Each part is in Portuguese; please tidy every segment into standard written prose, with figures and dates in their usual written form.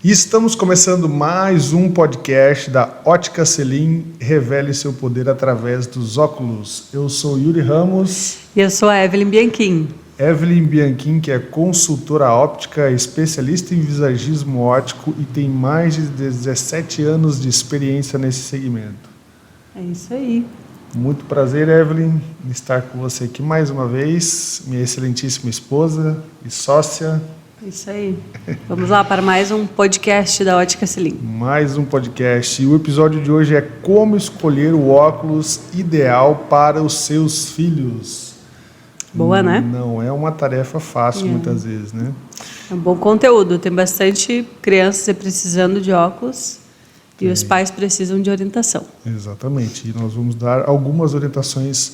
E estamos começando mais um podcast da Ótica Selim, revele seu poder através dos óculos. Eu sou Yuri Ramos. E eu sou a Evelyn Bianchim. Evelyn Bianchim, que é consultora óptica, especialista em visagismo óptico e tem mais de 17 anos de experiência nesse segmento. É isso aí. Muito prazer, Evelyn, em estar com você aqui mais uma vez, minha excelentíssima esposa e sócia. Isso aí. Vamos lá para mais um podcast da Ótica Selim. Mais um podcast. E o episódio de hoje é como escolher o óculos ideal para os seus filhos. Boa, né? Não é uma tarefa fácil muitas vezes, né? É um bom conteúdo. Tem bastante crianças precisando de óculos e os pais precisam de orientação. Exatamente. E nós vamos dar algumas orientações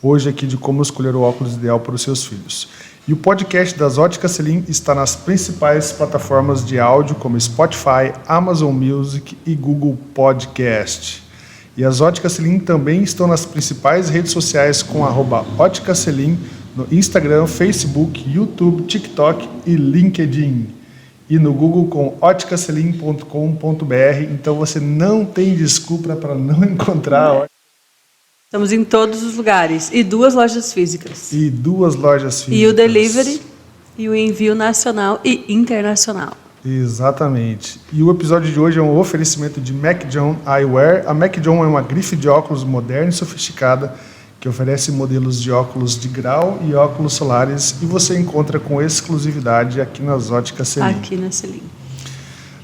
hoje aqui de como escolher o óculos ideal para os seus filhos. E o podcast das Óticas Selim está nas principais plataformas de áudio como Spotify, Amazon Music e Google Podcast. E as Óticas Selim também estão nas principais redes sociais com @óticaselim no Instagram, Facebook, YouTube, TikTok e LinkedIn. E no Google com óticaselim.com.br. Então você não tem desculpa para não encontrar. Estamos em todos os lugares. E 2 lojas físicas. E 2 lojas físicas. E o delivery e o envio nacional e internacional. Exatamente. E o episódio de hoje é um oferecimento de MacJohn Eyewear. A MacJohn é uma grife de óculos moderna e sofisticada que oferece modelos de óculos de grau e óculos solares e você encontra com exclusividade aqui nas Óticas Selim. Aqui na Selim.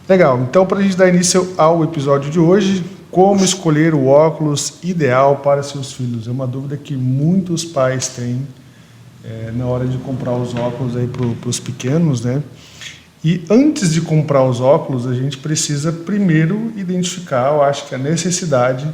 Legal. Então, para a gente dar início ao episódio de hoje, como escolher o óculos ideal para seus filhos? É uma dúvida que muitos pais têm na hora de comprar os óculos para os pequenos, né? E antes de comprar os óculos, a gente precisa primeiro identificar, eu acho que a necessidade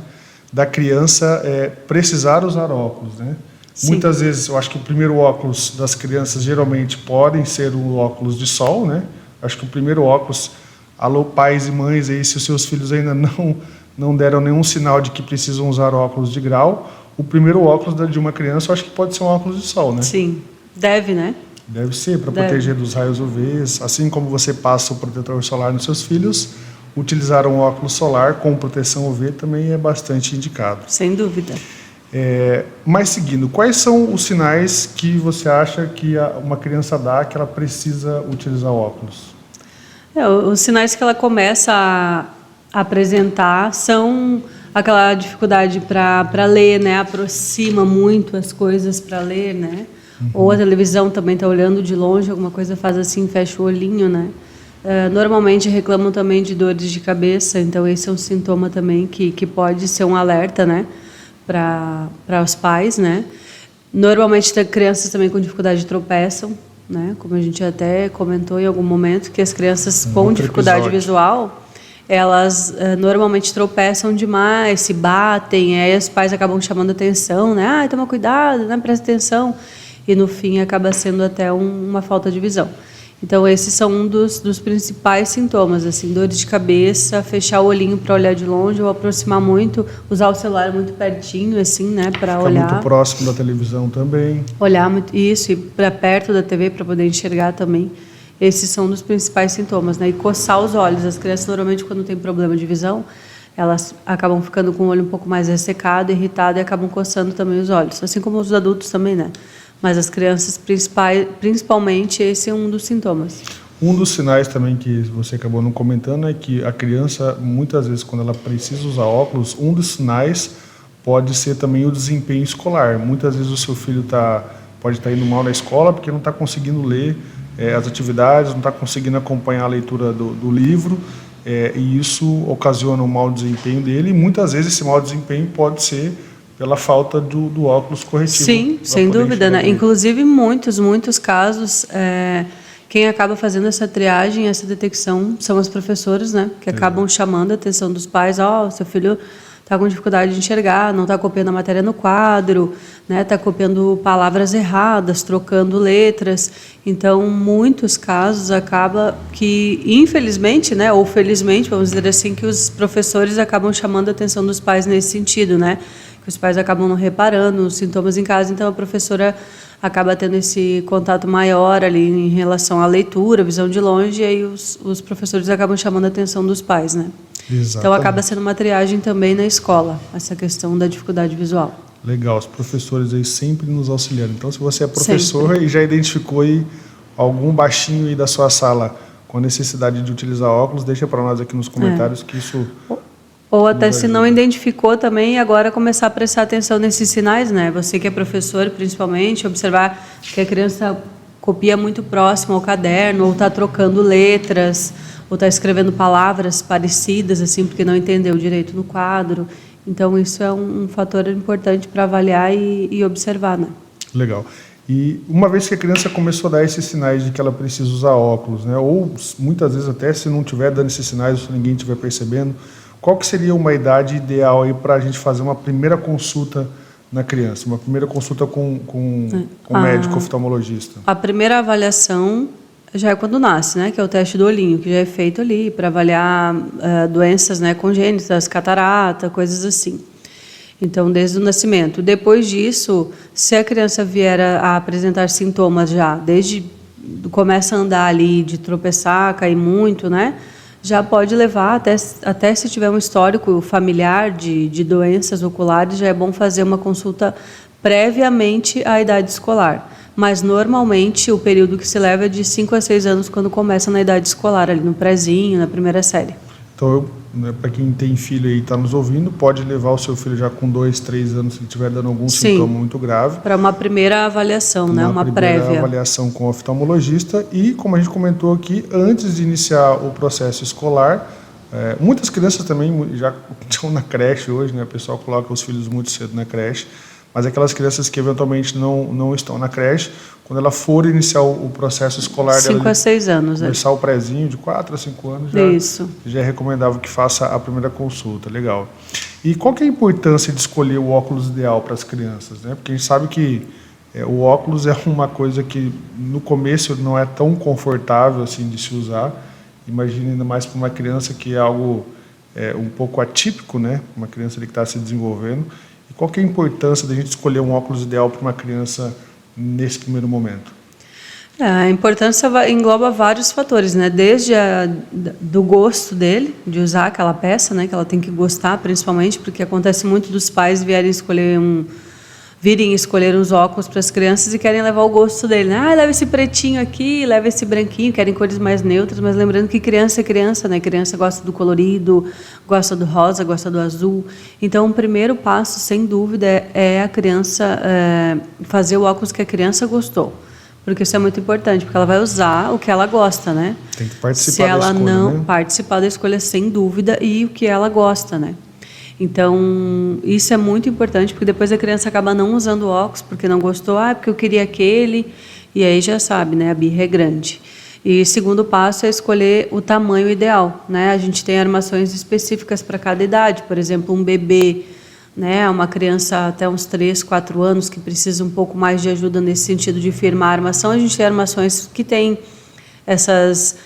da criança precisar usar óculos, né? Sim. Muitas vezes, eu acho que o primeiro óculos das crianças geralmente podem ser o óculos de sol, né? Acho que o primeiro óculos, alô pais e mães aí, se os seus filhos ainda não deram nenhum sinal de que precisam usar óculos de grau, o primeiro óculos de uma criança, eu acho que pode ser um óculos de sol, né? Sim, deve, né? Deve ser, para proteger dos raios UVs. Assim como você passa o protetor solar nos seus filhos, utilizar um óculos solar com proteção UV também é bastante indicado. Sem dúvida. Mas seguindo, quais são os sinais que você acha que uma criança dá que ela precisa utilizar óculos? Os sinais que ela começa a apresentar são aquela dificuldade para ler, né? Aproxima muito as coisas para ler, né? Uhum. Ou a televisão também está olhando de longe, alguma coisa faz assim, fecha o olhinho, né? Normalmente reclamam também de dores de cabeça, então esse é um sintoma também que pode ser um alerta, né? Para os pais, né? Normalmente tem crianças também com dificuldade tropeçam, né? Como a gente até comentou em algum momento, que as crianças com dificuldade visual, elas normalmente tropeçam demais, se batem, aí os pais acabam chamando atenção, né? Toma cuidado, né? Presta atenção. E no fim acaba sendo até uma falta de visão. Então esses são um dos principais sintomas, assim, dores de cabeça, fechar o olhinho para olhar de longe ou aproximar muito, usar o celular muito pertinho, assim, né, para olhar. Muito próximo da televisão também. Olhar muito, isso, e para perto da TV para poder enxergar também. Esses são um dos principais sintomas, né? E coçar os olhos. As crianças normalmente quando tem problema de visão, elas acabam ficando com o olho um pouco mais ressecado, irritado e acabam coçando também os olhos, assim como os adultos também, né? Mas as crianças, principalmente, esse é um dos sintomas. Um dos sinais também que você acabou não comentando é que a criança, muitas vezes, quando ela precisa usar óculos, um dos sinais pode ser também o desempenho escolar. Muitas vezes o seu filho pode estar indo mal na escola porque não está conseguindo ler as atividades, não está conseguindo acompanhar a leitura do livro, e isso ocasiona um mau desempenho dele. E muitas vezes esse mau desempenho pode ser pela falta do óculos corretivo. Sim, sem dúvida, né? Inclusive, muitos casos, quem acaba fazendo essa triagem, essa detecção, são os professores, né? Que acabam chamando a atenção dos pais. Seu filho está com dificuldade de enxergar, não está copiando a matéria no quadro, né? Está copiando palavras erradas, trocando letras. Então, muitos casos acaba que, infelizmente, né? Ou felizmente, vamos dizer assim, que os professores acabam chamando a atenção dos pais nesse sentido, né? porque os pais acabam não reparando os sintomas em casa, então a professora acaba tendo esse contato maior ali em relação à leitura, visão de longe, e aí os professores acabam chamando a atenção dos pais, né? Exatamente. Então acaba sendo uma triagem também na escola, essa questão da dificuldade visual. Legal, os professores aí sempre nos auxiliando. Então, se você é professor e já identificou aí algum baixinho aí da sua sala com necessidade de utilizar óculos, deixa para nós aqui nos comentários que isso... Ou até se não identificou também, agora começar a prestar atenção nesses sinais, né? Você que é professor, principalmente, observar que a criança copia muito próximo ao caderno, ou está trocando letras, ou está escrevendo palavras parecidas, assim, porque não entendeu direito no quadro. Então, isso é um fator importante para avaliar e observar, né? Legal. E uma vez que a criança começou a dar esses sinais de que ela precisa usar óculos, né? Ou muitas vezes até se não estiver dando esses sinais, ou se ninguém estiver percebendo, qual que seria uma idade ideal aí para a gente fazer uma primeira consulta na criança, uma primeira consulta com um médico oftalmologista? A primeira avaliação já é quando nasce, né? Que é o teste do olhinho, que já é feito ali para avaliar doenças, né, congênitas, catarata, coisas assim. Então, desde o nascimento. Depois disso, se a criança vier a apresentar sintomas já, desde começa a andar ali, de tropeçar, cair muito, né? Já pode levar, até se tiver um histórico familiar de doenças oculares, já é bom fazer uma consulta previamente à idade escolar. Mas, normalmente, o período que se leva é de 5 a 6 anos, quando começa na idade escolar, ali no prézinho, na primeira série. Então, para quem tem filho aí e está nos ouvindo, pode levar o seu filho já com 2, 3 anos, se ele estiver dando algum sintoma muito grave. Para uma primeira avaliação, né? Uma primeira prévia. Avaliação com o oftalmologista. E, como a gente comentou aqui, antes de iniciar o processo escolar, muitas crianças também já estão na creche hoje, né? O pessoal coloca os filhos muito cedo na creche. Mas aquelas crianças que eventualmente não estão na creche, quando ela for iniciar o processo escolar dela, 5 a 6 anos. começar o prézinho de 4 a 5 anos, já é recomendável que faça a primeira consulta. Legal. E qual que é a importância de escolher o óculos ideal para as crianças, né? Porque a gente sabe que o óculos é uma coisa que no começo não é tão confortável assim de se usar. Imagina ainda mais para uma criança que é algo um pouco atípico, né? Uma criança ali que está se desenvolvendo. E qual que é a importância da gente escolher um óculos ideal para uma criança nesse primeiro momento? A importância engloba vários fatores, né? Desde do gosto dele, de usar aquela peça, né? Que ela tem que gostar, principalmente, porque acontece muito dos pais virem escolher uns óculos para as crianças e querem levar o gosto dele, né? Leva esse pretinho aqui, leva esse branquinho, querem cores mais neutras, mas lembrando que criança é criança, né? Criança gosta do colorido, gosta do rosa, gosta do azul. Então, o primeiro passo, sem dúvida, é a criança fazer o óculos que a criança gostou. Porque isso é muito importante, porque ela vai usar o que ela gosta, né? Tem que participar Se ela da escolha, não né? participar da escolha, sem dúvida, e o que ela gosta, né? Então, isso é muito importante, porque depois a criança acaba não usando óculos, porque não gostou, porque eu queria aquele, e aí já sabe, né? A birra é grande. E o segundo passo é escolher o tamanho ideal, né? A gente tem armações específicas para cada idade, por exemplo, um bebê, né? Uma criança até uns 3, 4 anos que precisa um pouco mais de ajuda nesse sentido de firmar a armação. A gente tem armações que tem essas,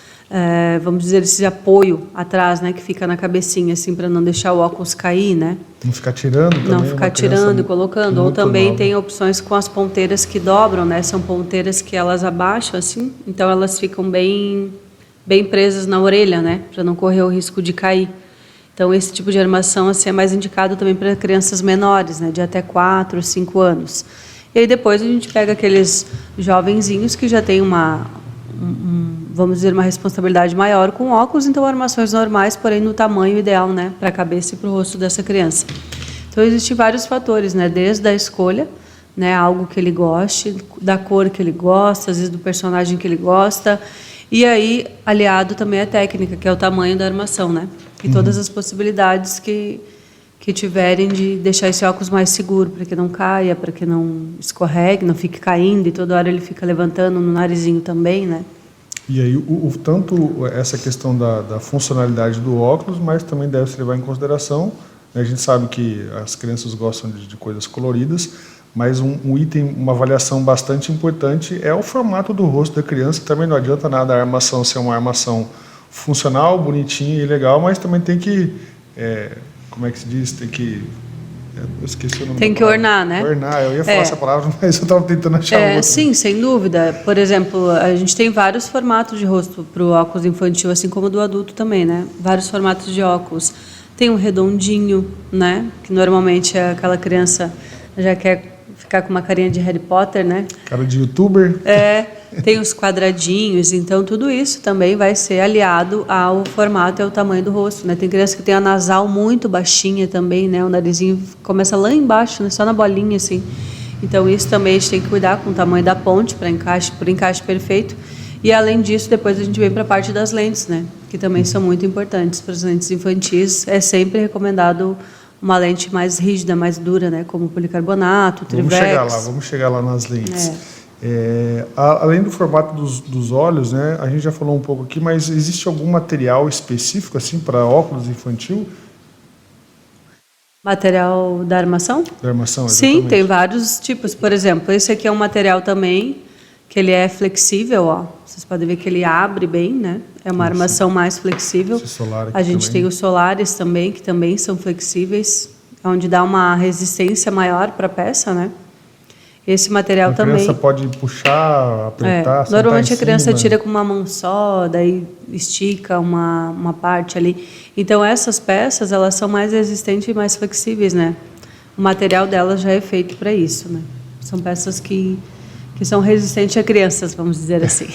vamos dizer, esse apoio atrás, né? Que fica na cabecinha, assim, para não deixar o óculos cair, né? Não ficar tirando também. Não ficar tirando e colocando. Ou também tem opções com as ponteiras que dobram, né? São ponteiras que elas abaixam, assim, então elas ficam bem presas na orelha, né? Para não correr o risco de cair. Então, esse tipo de armação assim, é mais indicado também para crianças menores, né? De até 4, 5 anos. E aí depois a gente pega aqueles jovenzinhos que já têm vamos dizer, uma responsabilidade maior com óculos, então armações normais, porém no tamanho ideal, né, para a cabeça e para o rosto dessa criança. Então existem vários fatores, né, desde a escolha, né, algo que ele goste, da cor que ele gosta, às vezes do personagem que ele gosta, e aí aliado também à técnica, que é o tamanho da armação, né, e todas as possibilidades que tiverem de deixar esse óculos mais seguro, para que não caia, para que não escorregue, não fique caindo, e toda hora ele fica levantando no narizinho também, né. E aí, tanto essa questão da funcionalidade do óculos, mas também deve se levar em consideração, né? A gente sabe que as crianças gostam de coisas coloridas, mas um item, uma avaliação bastante importante é o formato do rosto da criança. Também não adianta nada a armação ser uma armação funcional, bonitinha e legal, mas também tem que, como é que se diz, tem que Eu esqueci o nome. Tem que ornar, né? Ornar, eu ia falar essa palavra, mas eu estava tentando achar outra. Sim, sem dúvida. Por exemplo, a gente tem vários formatos de rosto para o óculos infantil, assim como do adulto também, né? Vários formatos de óculos. Tem um redondinho, né? Que normalmente aquela criança já quer ficar com uma carinha de Harry Potter, né? Cara de youtuber. Tem os quadradinhos, então tudo isso também vai ser aliado ao formato e ao tamanho do rosto, né? Tem criança que tem a nasal muito baixinha também, né? O narizinho começa lá embaixo, né? Só na bolinha, assim. Então isso também a gente tem que cuidar com o tamanho da ponte para encaixe perfeito. E além disso, depois a gente vem para a parte das lentes, né? Que também são muito importantes para as lentes infantis. É sempre recomendado uma lente mais rígida, mais dura, né? Como policarbonato, Trivex. Vamos chegar lá nas lentes. Além do formato dos olhos, né? A gente já falou um pouco aqui, mas existe algum material específico assim para óculos infantil? Material da armação? Da armação, exatamente. Sim, tem vários tipos. Por exemplo, esse aqui é um material também que ele é flexível, ó. Vocês podem ver que ele abre bem, né? É uma armação mais flexível. Esse solar aqui a gente também. tem os solares também, que também são flexíveis, onde dá uma resistência maior para a peça, né? Esse material também. A criança pode puxar, apertar, normalmente a criança tira com uma mão só, daí estica uma parte ali. Então essas peças, elas são mais resistentes e mais flexíveis, né? O material delas já é feito para isso, né? São peças que são resistentes a crianças, vamos dizer assim.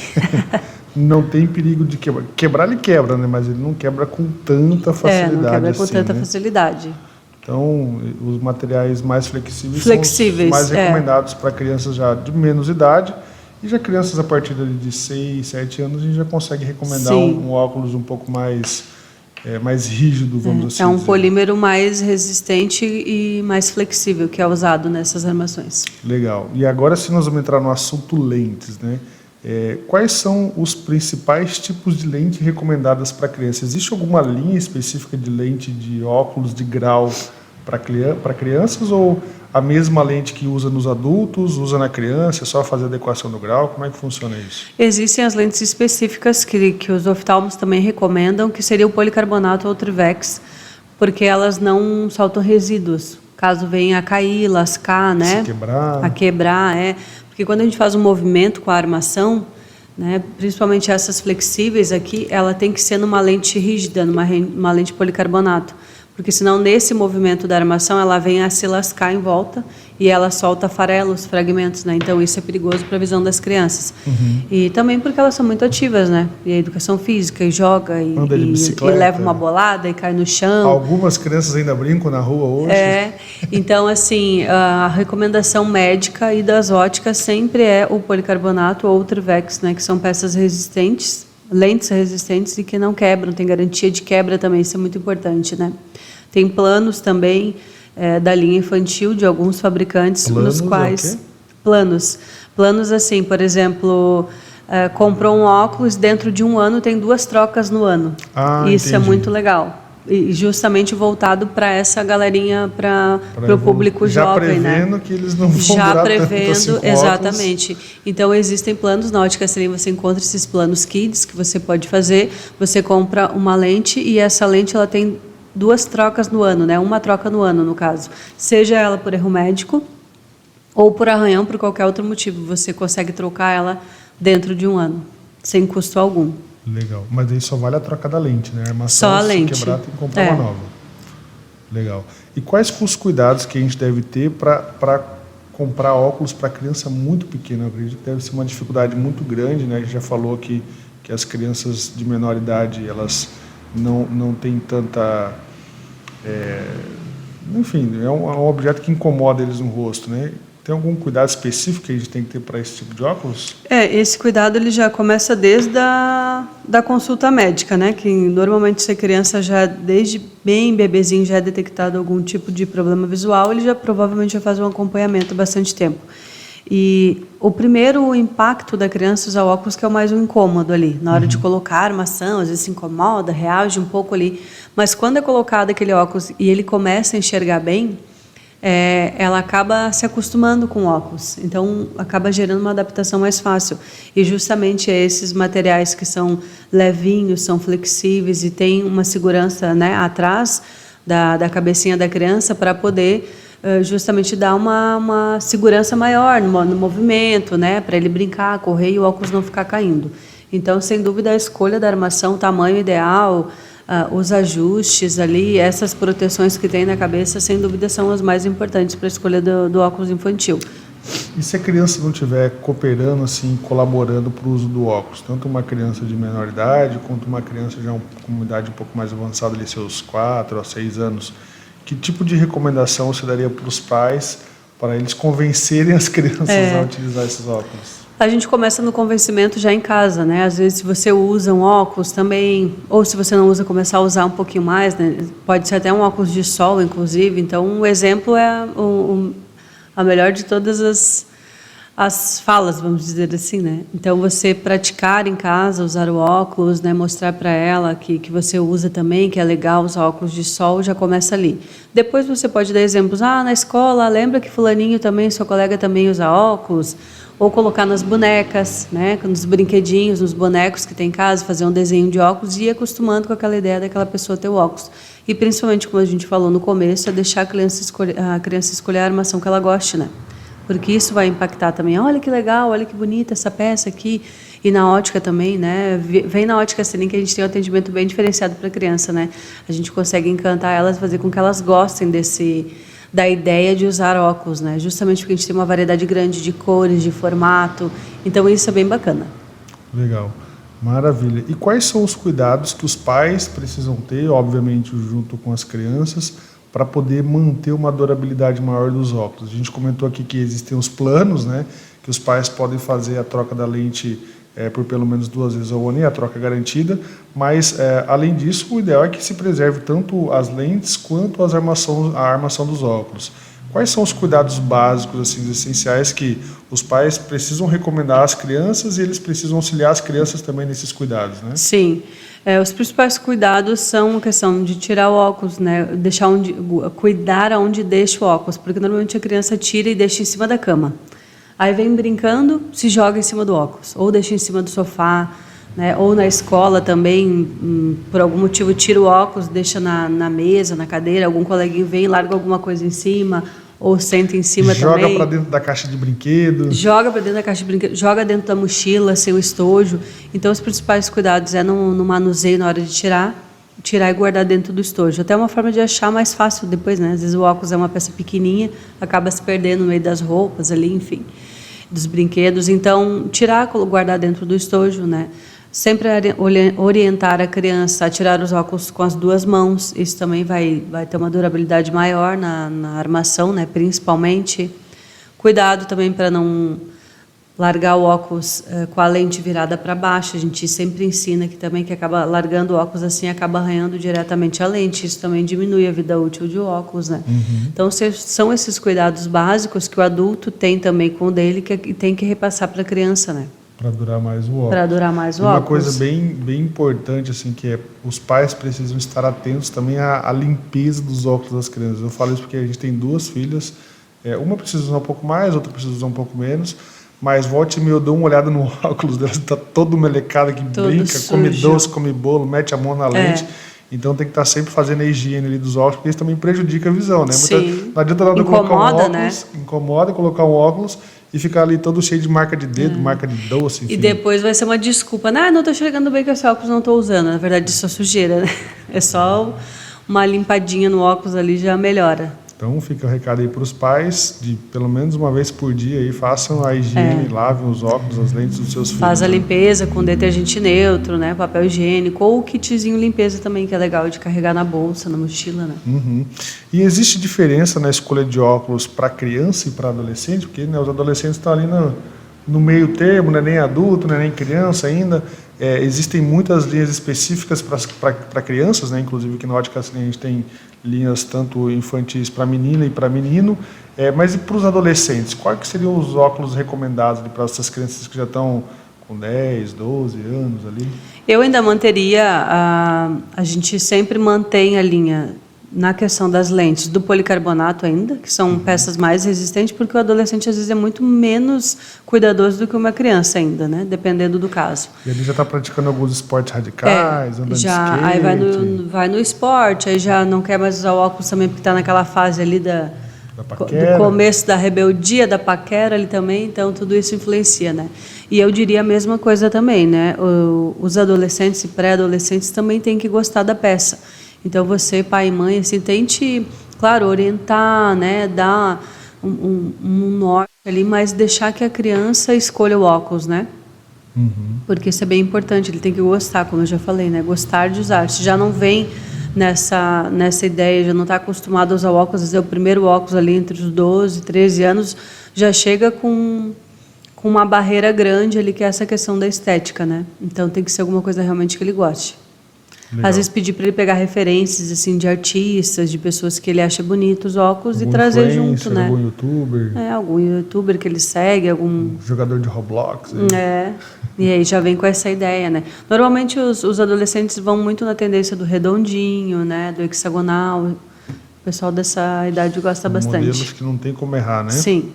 Não tem perigo de quebrar. Quebrar ele quebra, né? Mas ele não quebra com tanta facilidade. Não quebra com assim, tanta né? facilidade. Então, os materiais mais flexíveis são os mais recomendados para crianças já de menos idade. E já crianças a partir de 6, 7 anos, a gente já consegue recomendar um óculos um pouco mais rígido, vamos assim dizer. É um polímero mais resistente e mais flexível que é usado nessas armações. Legal. E agora, se nós vamos entrar no assunto lentes, né? Quais são os principais tipos de lente recomendadas para criança? Existe alguma linha específica de lente de óculos de grau para crianças ou a mesma lente que usa nos adultos, usa na criança, é só fazer adequação do grau? Como é que funciona isso? Existem as lentes específicas que os oftalmos também recomendam, que seria o policarbonato ou o Trivex, porque elas não soltam resíduos, caso venha a cair, lascar, né? A quebrar, Porque quando a gente faz um movimento com a armação, né, principalmente essas flexíveis aqui, ela tem que ser numa lente rígida, numa lente policarbonato. Porque senão nesse movimento da armação ela vem a se lascar em volta e ela solta farelos, fragmentos, né? Então isso é perigoso para a visão das crianças. E também porque elas são muito ativas, né? E a educação física, e joga, e leva uma bolada e cai no chão. Algumas crianças ainda brincam na rua hoje. Então assim, a recomendação médica e das óticas sempre é o policarbonato ou o Trivex, né? Que são peças resistentes, lentes resistentes e que não quebram, tem garantia de quebra também, isso é muito importante, né? Tem planos também da linha infantil de alguns fabricantes, nos quais... Planos assim, por exemplo, comprou um óculos, dentro de um ano tem 2 trocas no ano. Isso é muito legal. E justamente voltado para essa galerinha, para o público jovem, né? Já prevendo que eles não vão durar tanto assim com exatamente. Óculos. Então, existem planos, na Ótica Selim você encontra esses planos kids que você pode fazer, você compra uma lente e essa lente ela tem 2 trocas no ano, né? Uma troca no ano, no caso. Seja ela por erro médico ou por arranhão, por qualquer outro motivo. Você consegue trocar ela dentro de um ano, sem custo algum. Legal. Mas aí só vale a troca da lente, né? A armação, só a lente. Se quebrar, tem que comprar uma nova. Legal. E quais os cuidados que a gente deve ter para comprar óculos para criança muito pequena? Eu acredito que deve ser uma dificuldade muito grande, né? A gente já falou aqui que as crianças de menor idade, elas não têm tanta... enfim, é um objeto que incomoda eles no rosto, né? Tem algum cuidado específico que a gente tem que ter para esse tipo de óculos? Esse cuidado ele já começa desde da consulta médica, né? Que normalmente se a criança já, desde bem bebezinho, já é detectado algum tipo de problema visual, ele já provavelmente já faz um acompanhamento há bastante tempo. E o primeiro impacto da criança usar óculos que é o mais um incômodo ali, na hora de colocar a armação, às vezes se incomoda, reage um pouco ali, mas quando é colocado aquele óculos e ele começa a enxergar bem, ela acaba se acostumando com o óculos, então acaba gerando uma adaptação mais fácil. E justamente esses materiais que são levinhos, são flexíveis e tem uma segurança, né, atrás da cabecinha da criança para poder justamente dá uma segurança maior no movimento, né? Para ele brincar, correr e o óculos não ficar caindo. Então, sem dúvida, a escolha da armação, o tamanho ideal, os ajustes ali, essas proteções que tem na cabeça, sem dúvida, são as mais importantes para a escolha do óculos infantil. E se a criança não estiver cooperando, assim, colaborando para o uso do óculos, tanto uma criança de menor idade, quanto uma criança já com uma idade um pouco mais avançada, ali, seus 4 a 6 anos, que tipo de recomendação você daria para os pais para eles convencerem as crianças a utilizar esses óculos? A gente começa no convencimento já em casa, né? Às vezes, se você usa um óculos também, ou se você não usa, começar a usar um pouquinho mais, né? Pode ser até um óculos de sol, inclusive. Então, um exemplo é a melhor de todas as falas, vamos dizer assim, né? Então, você praticar em casa, usar o óculos, né? Mostrar para ela que você usa também, que é legal usar óculos de sol, já começa ali. Depois você pode dar exemplos. Na escola, lembra que fulaninho também, seu colega também usa óculos? Ou colocar nas bonecas, né? Nos brinquedinhos, nos bonecos que tem em casa, fazer um desenho de óculos e ir acostumando com aquela ideia daquela pessoa ter o óculos. E principalmente, como a gente falou no começo, é deixar a criança escolher a armação que ela goste, né? Porque isso vai impactar também. Olha que legal, olha que bonita essa peça aqui. E na ótica também, né? Vem na ótica Selim que a gente tem um atendimento bem diferenciado para a criança, né? A gente consegue encantar elas, fazer com que elas gostem da ideia de usar óculos, né? Justamente porque a gente tem uma variedade grande de cores, de formato. Então, isso é bem bacana. Legal. Maravilha. E quais são os cuidados que os pais precisam ter, obviamente, junto com as crianças, para poder manter uma durabilidade maior dos óculos? A gente comentou aqui que existem os planos, né? Que os pais podem fazer a troca da lente por pelo menos 2 vezes ao ano, e a troca é garantida, mas além disso, o ideal é que se preserve tanto as lentes quanto a armação dos óculos. Quais são os cuidados básicos, assim, essenciais que os pais precisam recomendar às crianças e eles precisam auxiliar as crianças também nesses cuidados, né? Sim. Os principais cuidados são a questão de tirar o óculos, né? Cuidar aonde deixa o óculos, porque normalmente a criança tira e deixa em cima da cama. Aí vem brincando, se joga em cima do óculos, ou deixa em cima do sofá, né? Ou na escola também, por algum motivo tira o óculos, deixa na mesa, na cadeira, algum coleguinha vem e larga alguma coisa em cima, ou senta em cima também. Joga para dentro da caixa de brinquedo. Joga para dentro da caixa de brinquedo, joga dentro da mochila, sem o estojo. Então, os principais cuidados é no manuseio na hora de tirar e guardar dentro do estojo. Até uma forma de achar mais fácil depois, né? Às vezes o óculos é uma peça pequenininha, acaba se perdendo no meio das roupas ali, enfim, dos brinquedos. Então, tirar, guardar dentro do estojo, né? Sempre orientar a criança a tirar os óculos com as 2 mãos. Isso também vai ter uma durabilidade maior na armação, né? Principalmente. Cuidado também para não largar o óculos com a lente virada para baixo. A gente sempre ensina que acaba largando o óculos assim, acaba arranhando diretamente a lente. Isso também diminui a vida útil de óculos, né? Uhum. Então, são esses cuidados básicos que o adulto tem também com o dele, que tem que repassar para a criança, né? Para durar mais o óculos. Para durar mais o óculos. Uma coisa bem importante, assim, que é os pais precisam estar atentos também à limpeza dos óculos das crianças. Eu falo isso porque a gente tem 2 filhas, uma precisa usar um pouco mais, outra precisa usar um pouco menos, mas volte e meia eu dou uma olhada no óculos dela, está todo melecado, que todo brinca, sujo. Come doce, come bolo, mete a mão na lente. Então tem que estar sempre fazendo a higiene ali dos óculos, porque isso também prejudica a visão, né? Sim. Não adianta nada colocar um óculos, né? Incomoda colocar um óculos e ficar ali todo cheio de marca de dedo, marca de doce, enfim. E depois vai ser uma desculpa, não estou enxergando bem com esse óculos, não estou usando. Na verdade, isso é sujeira, né? É só uma limpadinha no óculos ali, já melhora. Então fica o recado aí para os pais, de pelo menos uma vez por dia aí, façam a higiene, lavem os óculos, as lentes dos seus filhos. Faz a limpeza com detergente neutro, né, papel higiênico, ou o kitzinho limpeza também, que é legal de carregar na bolsa, na mochila, né. Uhum. E existe diferença na escolha de óculos para criança e para adolescente? Porque, né, os adolescentes estão ali no meio termo, não é nem adulto, não é nem criança ainda. Existem muitas linhas específicas para crianças, né? Inclusive aqui na Ótica Selim a gente tem linhas tanto infantis para menina e para menino, mas e para os adolescentes? Quais que seriam os óculos recomendados para essas crianças que já estão com 10, 12 anos ali? Eu ainda manteria, a gente sempre mantém a linha na questão das lentes do policarbonato ainda, que são peças mais resistentes, porque o adolescente às vezes é muito menos cuidadoso do que uma criança ainda, né? Dependendo do caso. E ele já está praticando alguns esportes radicais, andando de skate. Aí vai no esporte, aí já não quer mais usar o óculos também porque está naquela fase ali da paquera. Do começo da rebeldia, da paquera ali também, então tudo isso influencia, né? E eu diria a mesma coisa também, né? Os adolescentes e pré-adolescentes também têm que gostar da peça. Então você, pai e mãe, assim, tente, claro, orientar, né? Dar um norte ali, mas deixar que a criança escolha o óculos, né? Porque isso é bem importante, ele tem que gostar, como eu já falei, né? Gostar de usar. Se já não vem nessa ideia, já não está acostumado a usar óculos, às vezes é o primeiro óculos ali entre os 12, 13 anos, já chega com uma barreira grande ali, que é essa questão da estética, né? Então tem que ser alguma coisa realmente que ele goste. Legal. Às vezes pedir para ele pegar referências assim de artistas, de pessoas que ele acha bonitos os óculos Algum e trazer junto, né? Algum youtuber. Algum youtuber que ele segue, algum jogador de Roblox. Aí. E aí já vem com essa ideia, né? Normalmente os adolescentes vão muito na tendência do redondinho, né? Do hexagonal. O pessoal dessa idade gosta bastante. Modelos que não tem como errar, né? Sim.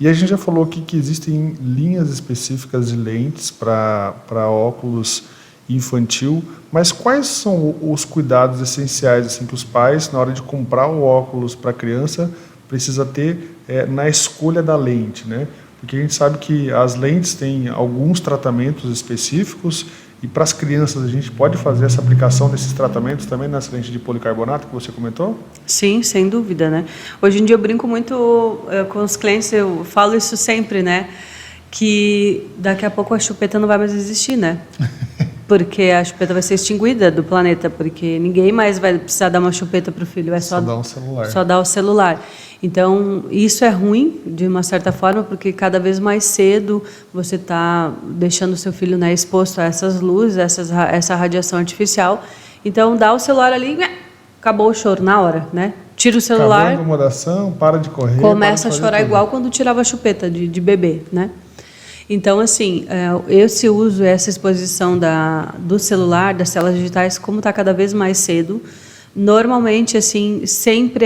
E a gente já falou aqui que existem linhas específicas de lentes para óculos infantil, mas quais são os cuidados essenciais assim, que os pais, na hora de comprar o óculos para a criança, precisa ter na escolha da lente, né? Porque a gente sabe que as lentes têm alguns tratamentos específicos e para as crianças a gente pode fazer essa aplicação desses tratamentos também nessa lente de policarbonato que você comentou? Sim, sem dúvida, né? Hoje em dia eu brinco muito com os clientes, eu falo isso sempre, né? Que daqui a pouco a chupeta não vai mais existir, né? Porque a chupeta vai ser extinguida do planeta, porque ninguém mais vai precisar dar uma chupeta para o filho, é só dar um celular. Só dar o celular. Então, isso é ruim, de uma certa forma, porque cada vez mais cedo você está deixando o seu filho, né, exposto a essas luzes, essa radiação artificial. Então, dá o celular ali, acabou o choro na hora, né? Tira o celular. Acabou a incomodação, para de correr. Começa a chorar igual quando tirava a chupeta de bebê, né? Então, assim, esse uso, essa exposição do celular, das telas digitais, como está cada vez mais cedo, normalmente, assim, sempre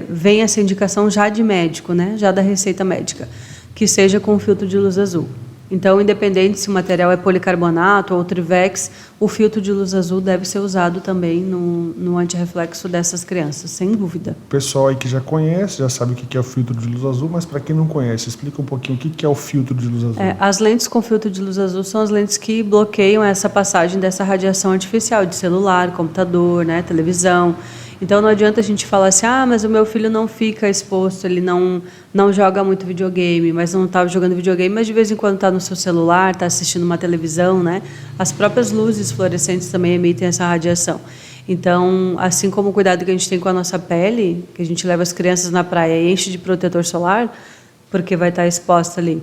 vem essa indicação já de médico, né? Já da receita médica, que seja com filtro de luz azul. Então, independente se o material é policarbonato ou Trivex, o filtro de luz azul deve ser usado também no antirreflexo dessas crianças, sem dúvida. O pessoal aí que já conhece, já sabe o que é o filtro de luz azul, mas para quem não conhece, explica um pouquinho o que é o filtro de luz azul. As lentes com filtro de luz azul são as lentes que bloqueiam essa passagem dessa radiação artificial de celular, computador, né, televisão. Então não adianta a gente falar assim, mas o meu filho não fica exposto, ele não joga muito videogame, mas não estava jogando videogame, mas de vez em quando está no seu celular, está assistindo uma televisão, né? As próprias luzes fluorescentes também emitem essa radiação. Então, assim como o cuidado que a gente tem com a nossa pele, que a gente leva as crianças na praia e enche de protetor solar, porque vai estar exposta ali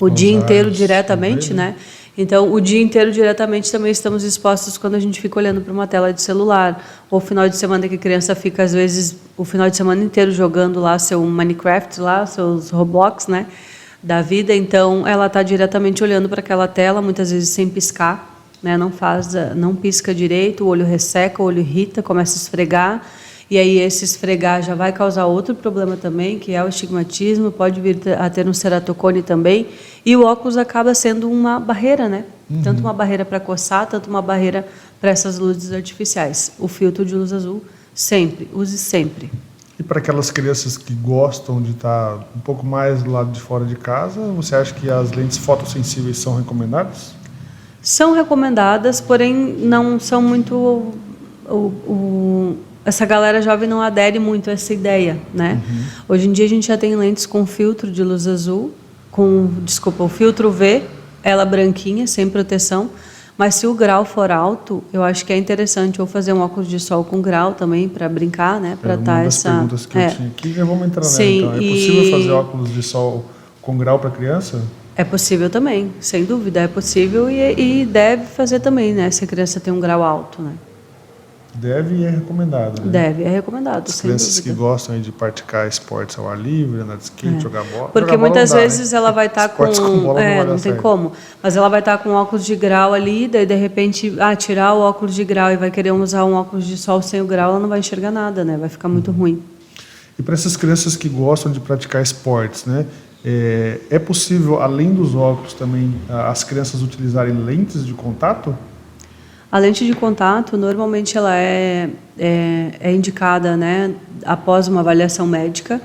o dia inteiro diretamente, né? Então, o dia inteiro diretamente também estamos expostos quando a gente fica olhando para uma tela de celular. Ou final de semana que a criança fica, às vezes, o final de semana inteiro jogando lá seu Minecraft, lá, seus Roblox, né, da vida. Então, ela está diretamente olhando para aquela tela, muitas vezes sem piscar, né, não pisca direito, o olho resseca, o olho irrita, começa a esfregar. E aí esse esfregar já vai causar outro problema também, que é o estigmatismo, pode vir a ter um ceratocone também. E o óculos acaba sendo uma barreira, né? Tanto uma barreira para coçar, tanto uma barreira para essas luzes artificiais. O filtro de luz azul, sempre, use sempre. E para aquelas crianças que gostam de estar um pouco mais do lado de fora de casa, você acha que as lentes fotossensíveis são recomendadas? São recomendadas, porém não são muito... Essa galera jovem não adere muito a essa ideia, né? Hoje em dia a gente já tem lentes com filtro de luz azul, o filtro V, ela branquinha, sem proteção, mas se o grau for alto, eu acho que é interessante ou fazer um óculos de sol com grau também, para brincar, né? Para uma das perguntas que eu tinha aqui, já vamos entrar nela então. É possível fazer óculos de sol com grau para criança? É possível também, sem dúvida, é possível e deve fazer também, né? Se a criança tem um grau alto, né? Deve e é recomendado, né? Deve, é recomendado. As crianças que gostam de praticar esportes ao ar livre, andar de skate, jogar bola. Porque muitas vezes ela vai estar com bola não tem como. Mas ela vai estar com óculos de grau ali, daí de repente, tirar o óculos de grau e vai querer usar um óculos de sol sem o grau, ela não vai enxergar nada, né? Vai ficar muito ruim. E para essas crianças que gostam de praticar esportes, né? É possível, além dos óculos, também as crianças utilizarem lentes de contato? A lente de contato, normalmente, ela é indicada, né, após uma avaliação médica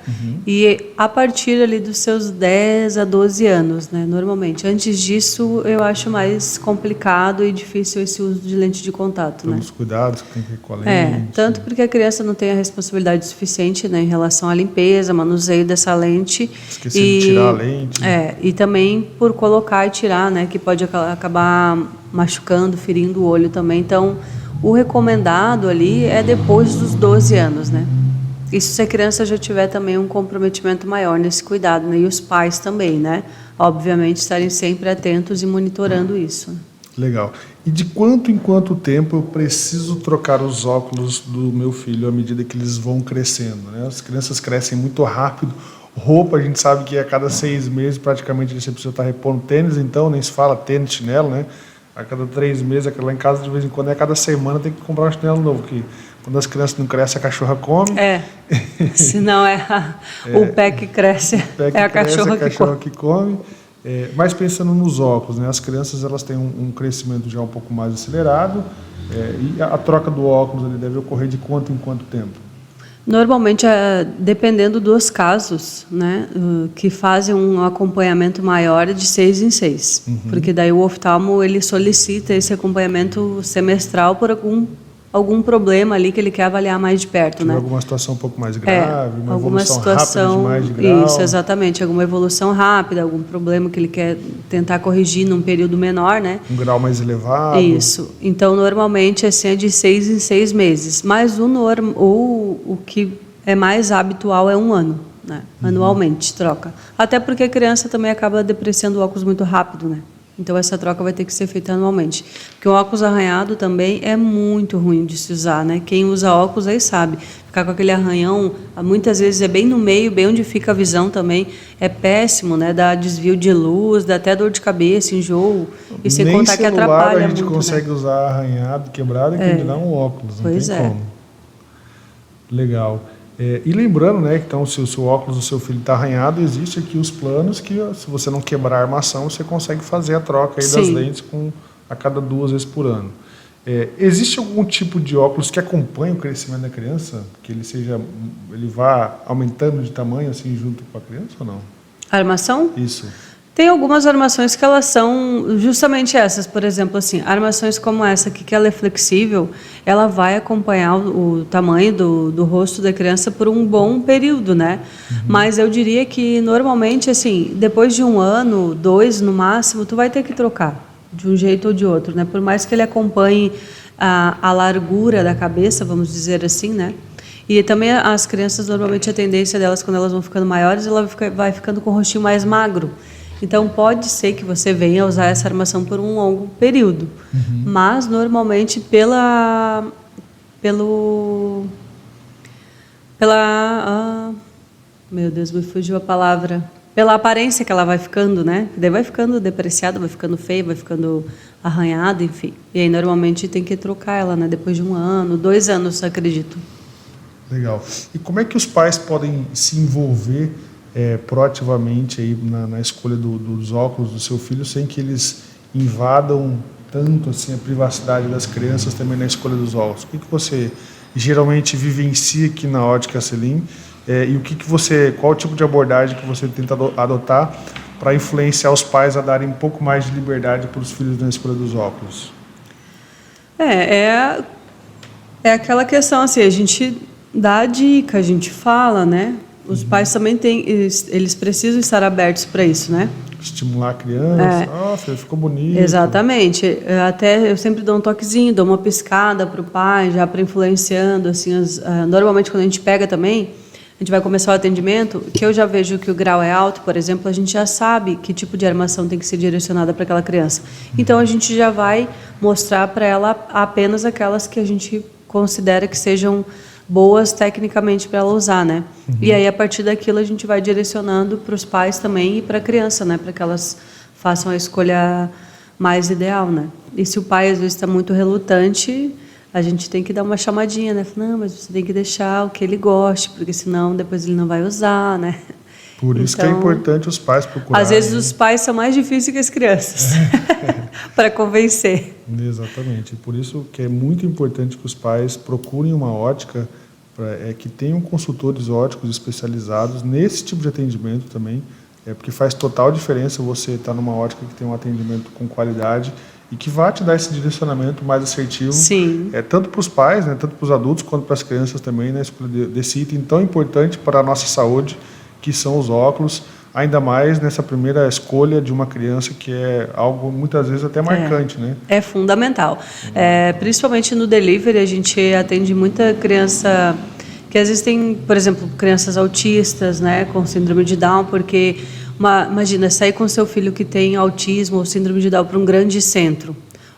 e a partir ali dos seus 10 a 12 anos, né, normalmente. Antes disso, eu acho mais complicado e difícil esse uso de lente de contato, né? Pelos cuidados que tem que ter com a lente. Tanto porque a criança não tem a responsabilidade suficiente, né, em relação à limpeza, manuseio dessa lente. Esqueci de tirar a lente. E também por colocar e tirar, né, que pode acabar machucando, ferindo o olho também. Então, o recomendado ali é depois dos 12 anos, né? Isso se a criança já tiver também um comprometimento maior nesse cuidado, né? E os pais também, né? Obviamente, estarem sempre atentos e monitorando isso. Legal. E de quanto em quanto tempo eu preciso trocar os óculos do meu filho à medida que eles vão crescendo, né? As crianças crescem muito rápido. Roupa, a gente sabe que a cada 6 meses praticamente você precisa estar repondo tênis, então nem se fala tênis, chinelo, né? A cada 3 meses, lá em casa de vez em quando, a cada semana tem que comprar um chinelo novo, que quando as crianças não crescem, a cachorra come. Senão o pé que cresce, a cachorra que come. Mas pensando nos óculos, né? As crianças elas têm um crescimento já um pouco mais acelerado, e a troca do óculos ali deve ocorrer de quanto em quanto tempo? Normalmente, dependendo dos casos, né, que fazem um acompanhamento maior de 6 em 6. Porque daí o oftalmo ele solicita esse acompanhamento semestral por algum problema ali que ele quer avaliar mais de perto, né? Alguma situação um pouco mais grave, uma alguma evolução situação, rápida demais de grau. Isso, exatamente. Alguma evolução rápida, algum problema que ele quer tentar corrigir num período menor, né? Um grau mais elevado. Isso. Então, normalmente, assim, é de 6 em 6 meses. Mas o que é mais habitual é 1 ano, né? Anualmente, troca. Até porque a criança também acaba depreciando o óculos muito rápido, né? Então, essa troca vai ter que ser feita anualmente. Porque o óculos arranhado também é muito ruim de se usar, né? Quem usa óculos aí sabe. Ficar com aquele arranhão, muitas vezes é bem no meio, bem onde fica a visão também. É péssimo, né? Dá desvio de luz, dá até dor de cabeça, enjoo. E sem contar que atrapalha muito, a gente consegue usar arranhado, quebrado, que dá um óculos. Não pois tem como. Legal. E lembrando, né, que então, se o seu óculos do seu filho está arranhado, existe aqui os planos que, se você não quebrar a armação, você consegue fazer a troca aí das lentes a cada 2 vezes por ano. Existe algum tipo de óculos que acompanhe o crescimento da criança? Que ele vá aumentando de tamanho assim junto com a criança ou não? A armação? Isso. Tem algumas armações que elas são justamente essas, por exemplo, assim, armações como essa aqui, que ela é flexível, ela vai acompanhar o tamanho do rosto da criança por um bom período, né? Mas eu diria que, normalmente, assim, depois de 1 ano, 2 no máximo, tu vai ter que trocar, de um jeito ou de outro, né? Por mais que ele acompanhe a largura da cabeça, vamos dizer assim, né? E também as crianças, normalmente, a tendência delas, quando elas vão ficando maiores, ela vai ficando com o rostinho mais magro. Então, pode ser que você venha usar essa armação por um longo período. Mas, normalmente, meu Deus, me fugiu a palavra. Pela aparência que ela vai ficando, né? Daí vai ficando depreciada, vai ficando feia, vai ficando arranhada, enfim. E aí, normalmente, tem que trocar ela, né? Depois de 1 ano, 2 anos, acredito. Legal. E como é que os pais podem se envolver proativamente aí na escolha dos óculos do seu filho, sem que eles invadam tanto assim a privacidade das crianças também na escolha dos óculos? O que você geralmente vivencia aqui na Ótica Selim, e qual o tipo de abordagem que você tenta adotar para influenciar os pais a darem um pouco mais de liberdade para os filhos na escolha dos óculos? É aquela questão assim, a gente dá a dica, a gente fala, né? Os pais também eles precisam estar abertos para isso, né? Estimular a criança. Nossa, ficou bonito. Exatamente. Até eu sempre dou um toquezinho, dou uma piscada para o pai, já para influenciando, assim, normalmente quando a gente pega também, a gente vai começar o atendimento, que eu já vejo que o grau é alto, por exemplo, a gente já sabe que tipo de armação tem que ser direcionada para aquela criança. Então, a gente já vai mostrar para ela apenas aquelas que a gente considera que sejam boas tecnicamente para ela usar, né? E aí, a partir daquilo, a gente vai direcionando para os pais também e para a criança, né? Para que elas façam a escolha mais ideal, né? E se o pai, às vezes, está muito relutante, a gente tem que dar uma chamadinha, né? Não, mas você tem que deixar o que ele goste, porque senão depois ele não vai usar, né? Por isso que é importante os pais procurarem. Às vezes os pais são mais difíceis que as crianças. para convencer. Exatamente. Por isso que é muito importante que os pais procurem uma ótica que tenham consultores óticos especializados nesse tipo de atendimento também, porque faz total diferença você estar numa ótica que tem um atendimento com qualidade e que vai te dar esse direcionamento mais assertivo, Sim. Tanto para os pais, né, tanto para os adultos, quanto para as crianças também, na escolha desse item tão importante para a nossa saúde, que são os óculos, ainda mais nessa primeira escolha de uma criança, que é algo muitas vezes até marcante, né? É fundamental. Principalmente no delivery, a gente atende muita criança que às vezes tem, por exemplo, crianças autistas, né, com síndrome de Down, porque imagina sair com seu filho que tem autismo ou síndrome de Down para um grande centro,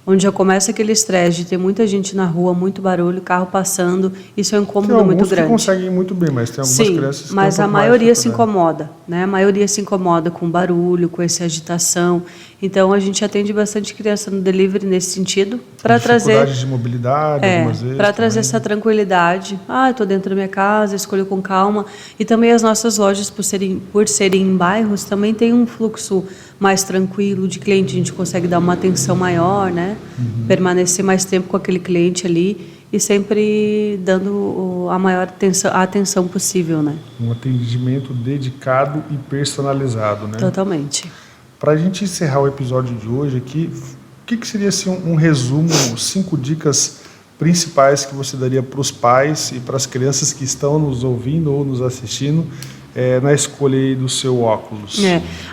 onde já começa aquele estresse de ter muita gente na rua, muito barulho, carro passando, isso é um incômodo muito grande. Tem alguns que conseguem ir muito bem, mas tem algumas crianças que mas têm a maioria se incomoda, né? A maioria se incomoda com barulho, com essa agitação. Então a gente atende bastante criança no delivery nesse sentido, para trazer dificuldade de mobilidade, algumas vezes. Para trazer essa tranquilidade. Estou dentro da minha casa, escolho com calma. E também as nossas lojas, por serem em bairros, também tem um fluxo mais tranquilo de cliente. A gente consegue dar uma atenção maior, né? Permanecer mais tempo com aquele cliente ali e sempre dando a maior atenção possível, né? Um atendimento dedicado e personalizado, né? Totalmente. Para a gente encerrar o episódio de hoje aqui, o que seria assim, um resumo, 5 dicas principais que você daria para os pais e para as crianças que estão nos ouvindo ou nos assistindo na escolha do seu óculos?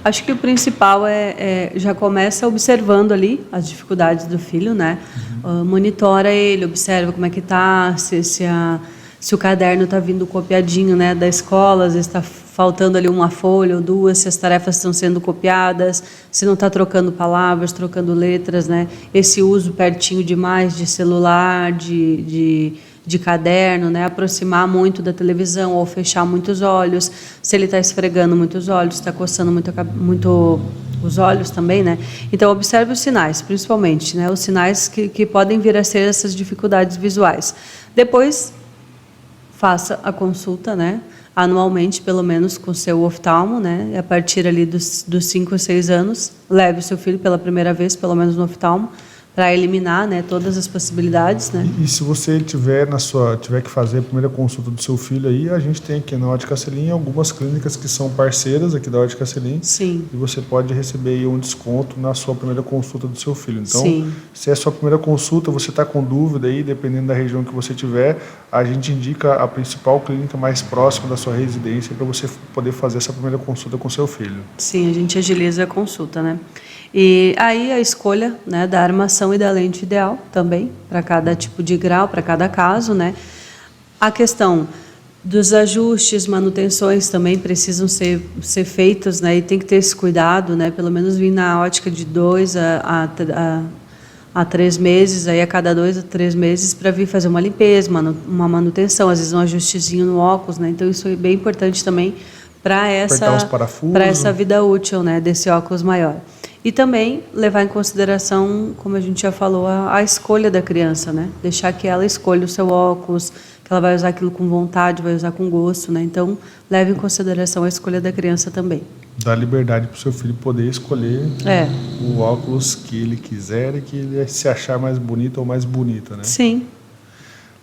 Acho que o principal já começa observando ali as dificuldades do filho, né? Monitora ele, observa como é que está, se o caderno está vindo copiadinho, né, da escola, às vezes está faltando ali uma folha ou duas, se as tarefas estão sendo copiadas, se não está trocando palavras, trocando letras, né? Esse uso pertinho demais de celular, de caderno, né? Aproximar muito da televisão ou fechar muito os olhos, se ele está esfregando muito os olhos, está coçando muito os olhos também, né? Então, observe os sinais, principalmente, né? Os sinais que podem vir a ser essas dificuldades visuais. Depois, faça a consulta, né? Anualmente, pelo menos, com o seu oftalmo, né? E a partir ali dos 5 ou 6 anos, leve o seu filho pela primeira vez, pelo menos no oftalmo, para eliminar, né, todas as possibilidades, né? E se você tiver que fazer a primeira consulta do seu filho aí, a gente tem aqui na Ótica Selim algumas clínicas que são parceiras aqui da Ótica Selim. Sim. E você pode receber aí um desconto na sua primeira consulta do seu filho. Então, sim, se é a sua primeira consulta, você está com dúvida aí, dependendo da região que você tiver, a gente indica a principal clínica mais próxima da sua residência para você poder fazer essa primeira consulta com seu filho. Sim, a gente agiliza a consulta, né? E aí a escolha, né, da armação e da lente ideal também, para cada tipo de grau, para cada caso, né? A questão dos ajustes, manutenções também precisam ser feitos, né? E tem que ter esse cuidado, né? Pelo menos vir na ótica de 2 a 3 meses, aí a cada 2 a 3 meses, para vir fazer uma limpeza, uma manutenção, às vezes um ajustezinho no óculos, né? Então isso é bem importante também para essa vida útil, né, desse óculos maior. E também levar em consideração, como a gente já falou, a escolha da criança, né? Deixar que ela escolha o seu óculos, que ela vai usar aquilo com vontade, vai usar com gosto, né? Então, leve em consideração a escolha da criança também. Dá liberdade para o seu filho poder escolher o óculos que ele quiser e que ele se achar mais bonito ou mais bonita, né? Sim.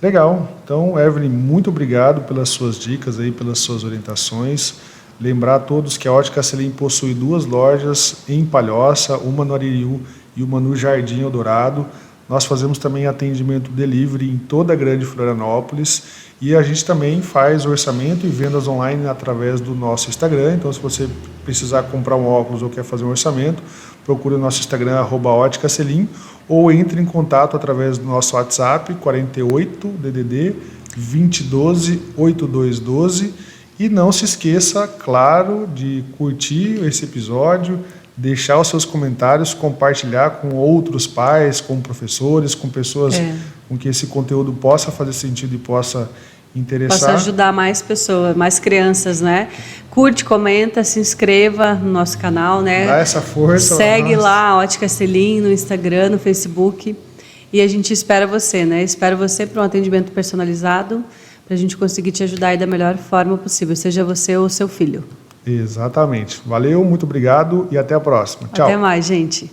Legal. Então, Evelyn, muito obrigado pelas suas dicas aí, pelas suas orientações. Lembrar a todos que a Ótica Selim possui 2 lojas em Palhoça, uma no Aririu e uma no Jardim Eldorado. Nós fazemos também atendimento delivery em toda a Grande Florianópolis e a gente também faz orçamento e vendas online através do nosso Instagram. Então, se você precisar comprar um óculos ou quer fazer um orçamento, procure o nosso Instagram, @Ótica Selim, ou entre em contato através do nosso WhatsApp, 48 DDD 2012 8212. E não se esqueça, claro, de curtir esse episódio, deixar os seus comentários, compartilhar com outros pais, com professores, com pessoas com que esse conteúdo possa fazer sentido e possa interessar. Possa ajudar mais pessoas, mais crianças, né? Curte, comenta, se inscreva no nosso canal, né? Dá essa força. Segue lá a Ótica Selim no Instagram, no Facebook. E a gente espera você, né? Espero você para um atendimento personalizado, para a gente conseguir te ajudar aí da melhor forma possível, seja você ou seu filho. Exatamente. Valeu, muito obrigado e até a próxima. Tchau. Até mais, gente.